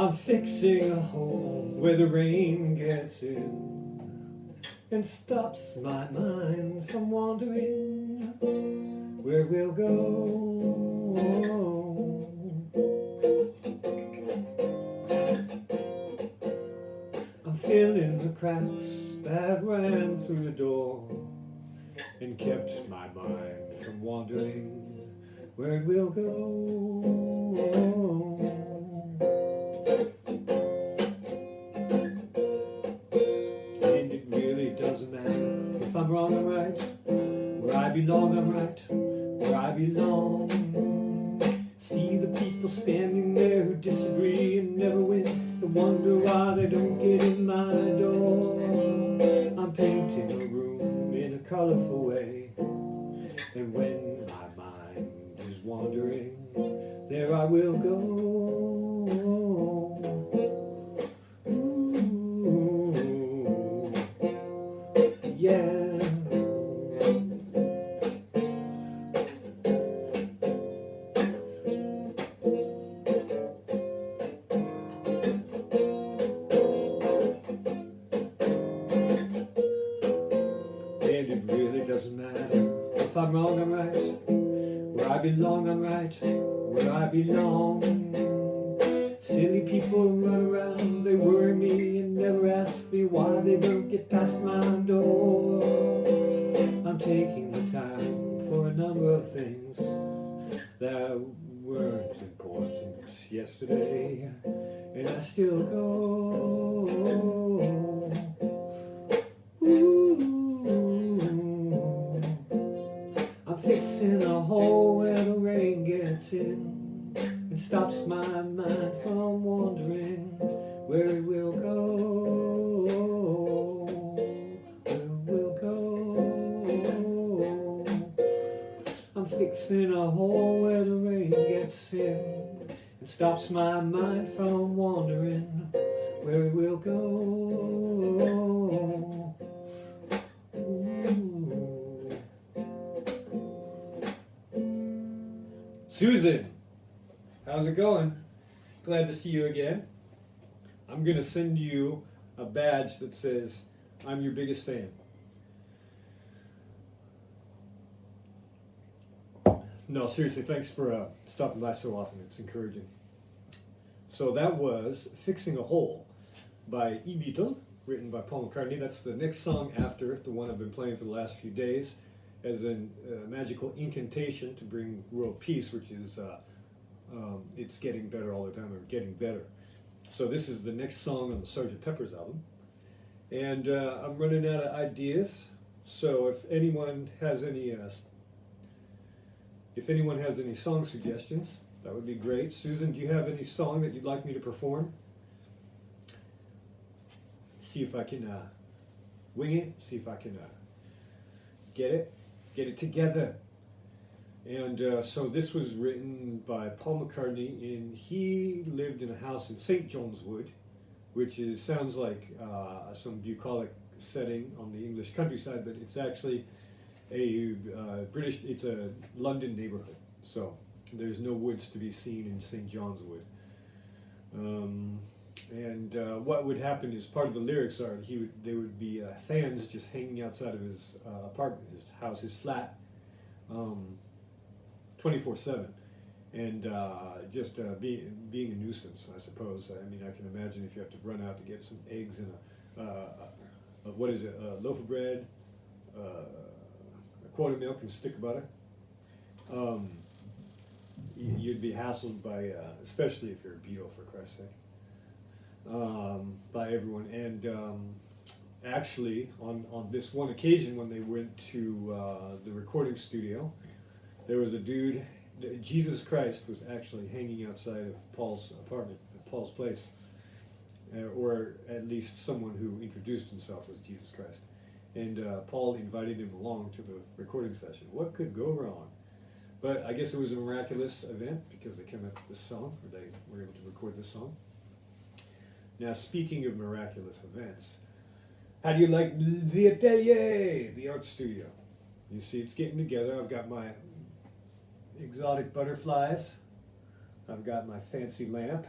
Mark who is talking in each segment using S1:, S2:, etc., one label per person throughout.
S1: I'm fixing a hole where the rain gets in and stops my mind from wandering where we'll go. I'm filling the cracks that ran through the door and kept my mind from wandering where it will go. And it really doesn't matter if I'm wrong or right. Where I belong, I'm right. Where I belong. See the people standing there who disagree and never win. They wonder why they don't get in my door. I'm painting a room in a colorful way, and when my mind is wandering, there I will go. Ooh, yeah. And it really doesn't matter if I'm wrong, I'm right. Where I belong, I'm right. Where I belong. Silly people run around, they worry me and never ask me why they don't get past my door. I'm taking the time for a number of things that weren't important yesterday, and I still go. Ooh, I'm fixing a hole where the rain gets in and stops my mind from wandering where it will go. Where it will go. I'm fixing a hole where the rain gets in and stops my mind from wandering where it will go. Ooh. Susan, how's it going? Glad to see you again. I'm gonna send you a badge that says I'm your biggest fan. No, seriously, thanks for stopping by so often. It's encouraging. So that was Fixing a Hole by E. Beatle, written by Paul McCartney. That's the next song after the one I've been playing for the last few days as a magical incantation to bring world peace, which is it's getting better all the time, or getting better. So this is the next song on the Sgt. Pepper's album. And I'm running out of ideas, so if anyone has any song suggestions, that would be great. Susan, do you have any song that you'd like me to perform? See if I can wing it, see if I can get it together. And so this was written by Paul McCartney, and he lived in a house in St. John's Wood, which sounds like some bucolic setting on the English countryside, but it's actually it's a London neighborhood. So there's no woods to be seen in St. John's Wood. And what would happen is, part of the lyrics are there would be fans just hanging outside of his apartment, his house, his flat, 24/7, and just being a nuisance, I suppose. I mean, I can imagine if you have to run out to get some eggs and a loaf of bread, a quart of milk and a stick of butter. You'd be hassled by, especially if you're a Beatle, for Christ's sake, by everyone. And actually, on this one occasion when they went to the recording studio, there was a dude, Jesus Christ was actually hanging outside of Paul's apartment, Paul's place, or at least someone who introduced himself as Jesus Christ. And Paul invited him along to the recording session. What could go wrong? But I guess it was a miraculous event because they came up with this song, or they were able to record this song. Now, speaking of miraculous events, how do you like the atelier, the art studio? You see, it's getting together. I've got my exotic butterflies. I've got my fancy lamp.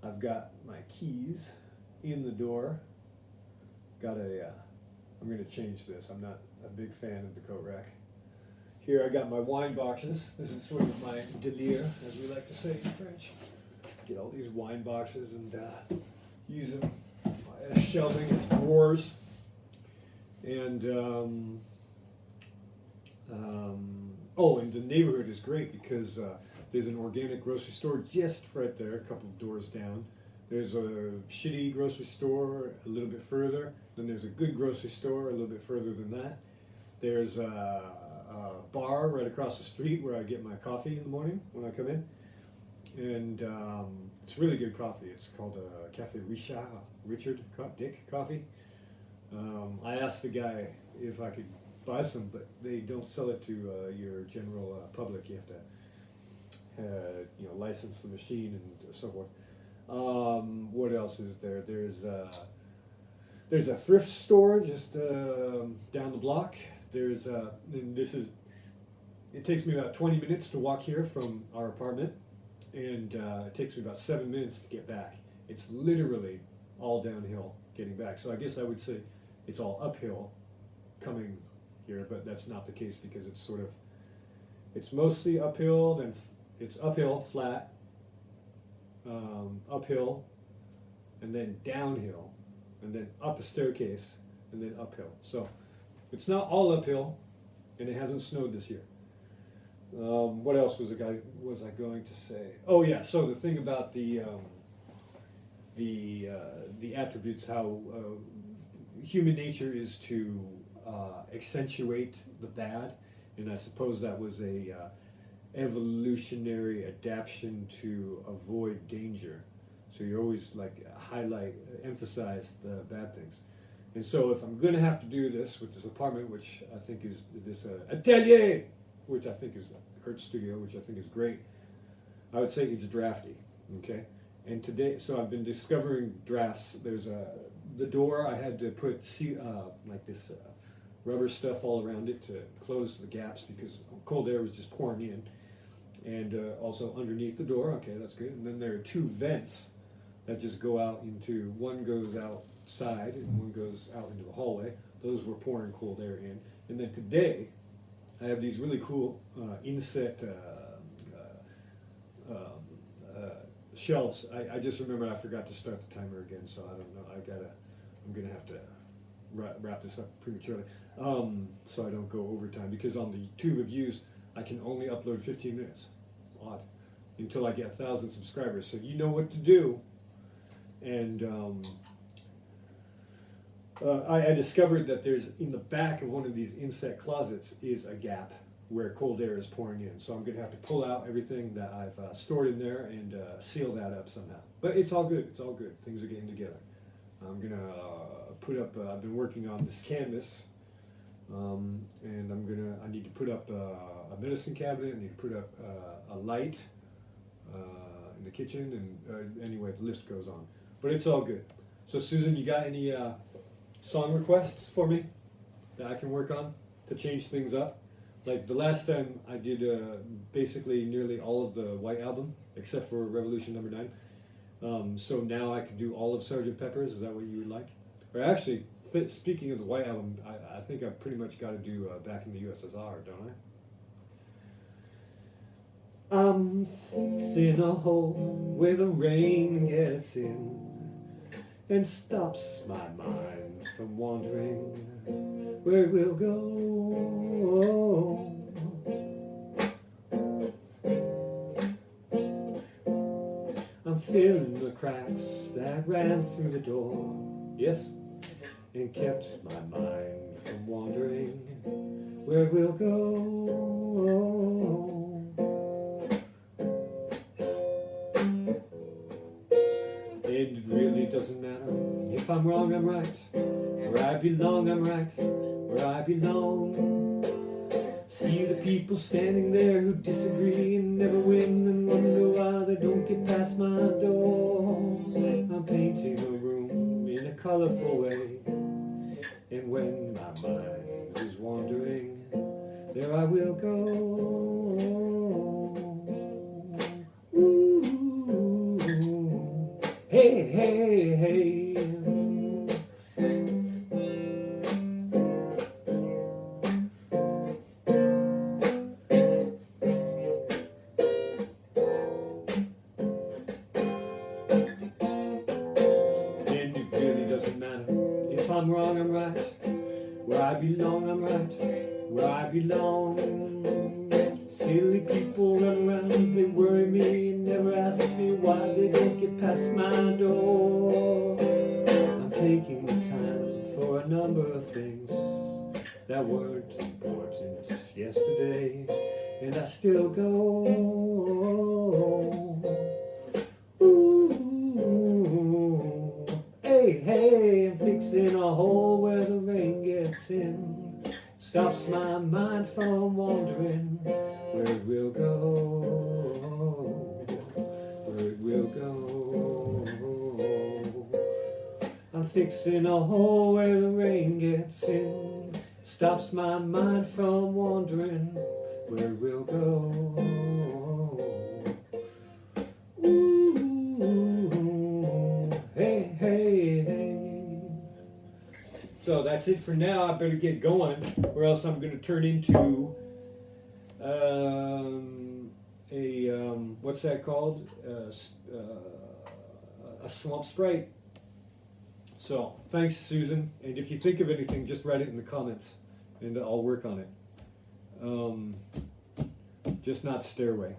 S1: I've got my keys in the door. Got I'm going to change this. I'm not a big fan of the coat rack. Here I got my wine boxes. This is sort of my délire, as we like to say in French. Get all these wine boxes and use them as shelving, as drawers. And and the neighborhood is great because there's an organic grocery store just right there, a couple of doors down. There's a shitty grocery store a little bit further. Then there's a good grocery store a little bit further than that. There's a bar right across the street where I get my coffee in the morning when I come in. And it's really good coffee. It's called Café Richard Dick Coffee. I asked the guy if I could buy some, but they don't sell it to your general public. You have to license the machine and so forth. What else is there? There's a thrift store just down the block. It takes me about 20 minutes to walk here from our apartment, and it takes me about 7 minutes to get back. It's literally all downhill getting back. So I guess I would say it's all uphill coming here, but that's not the case because it's mostly uphill, then it's uphill, flat, uphill, and then downhill, and then up a staircase, and then uphill. So it's not all uphill, and it hasn't snowed this year. What else was I going to say? Oh yeah, so the thing about the attributes, how human nature is to accentuate the bad, and I suppose that was a evolutionary adaptation to avoid danger. So you always emphasize the bad things. And so if I'm going to have to do this with this apartment, which I think is this atelier, which I think is art studio, which I think is great, I would say it's drafty. Okay, and today, so I've been discovering drafts. There's the door. I had to put this rubber stuff all around it to close the gaps because cold air was just pouring in. And also underneath the door, okay, that's good. And then there are two vents that just go out into, one goes outside and one goes out into the hallway. Those were pouring cold air in. And then today, I have these really cool inset shelves. I just remembered I forgot to start the timer again, so I don't know. I'm gonna have to wrap this up prematurely, so I don't go overtime, because on the tube of views, I can only upload 15 minutes. Odd. Until I get 1,000 subscribers. So you know what to do. And I discovered that there's, in the back of one of these inset closets, is a gap where cold air is pouring in. So I'm going to have to pull out everything that I've stored in there and seal that up somehow. But it's all good. It's all good. Things are getting together. I'm going to put up, I've been working on this canvas. And I need to put up a medicine cabinet. I need to put up a light in the kitchen, and anyway, the list goes on. But it's all good. So Susan, you got any song requests for me that I can work on to change things up? Like the last time I did basically nearly all of the White Album except for Revolution Number 9. So now I can do all of Sgt. Pepper's. Is that what you would like? Or actually, speaking of the White Album, I think I've pretty much got to do Back in the USSR, don't I? I'm fixing a hole where the rain gets in and stops my mind from wandering where it will go. I'm filling the cracks that ran through the door, yes, and kept my mind from wandering where it will go. It really doesn't matter if I'm wrong, I'm right. Where I belong, I'm right. Where I belong. See the people standing there who disagree and never win, and wonder why they don't get past my door. I'm painting a room in a colorful way, and when my mind is wandering, there I will go. Ooh. Hey, hey, hey. And it really doesn't matter if I'm wrong, I'm right. Where I belong, I'm right. Where I belong. Silly people run around, they worry me and never ask me why they don't get past my door. I'm taking the time for a number of things that weren't important yesterday, and I still go. Ooh, hey, hey, I'm fixing a hole where the rain gets in. Stops my mind from wandering where it will go, where it will go. I'm fixing a hole where the rain gets in. Stops my mind from wandering where it will go. Ooh, hey, hey, hey. So that's it for now. I better get going, or else I'm going to turn into what's that called? A swamp sprite. So thanks, Susan. And if you think of anything, just write it in the comments, and I'll work on it. Just not stairway.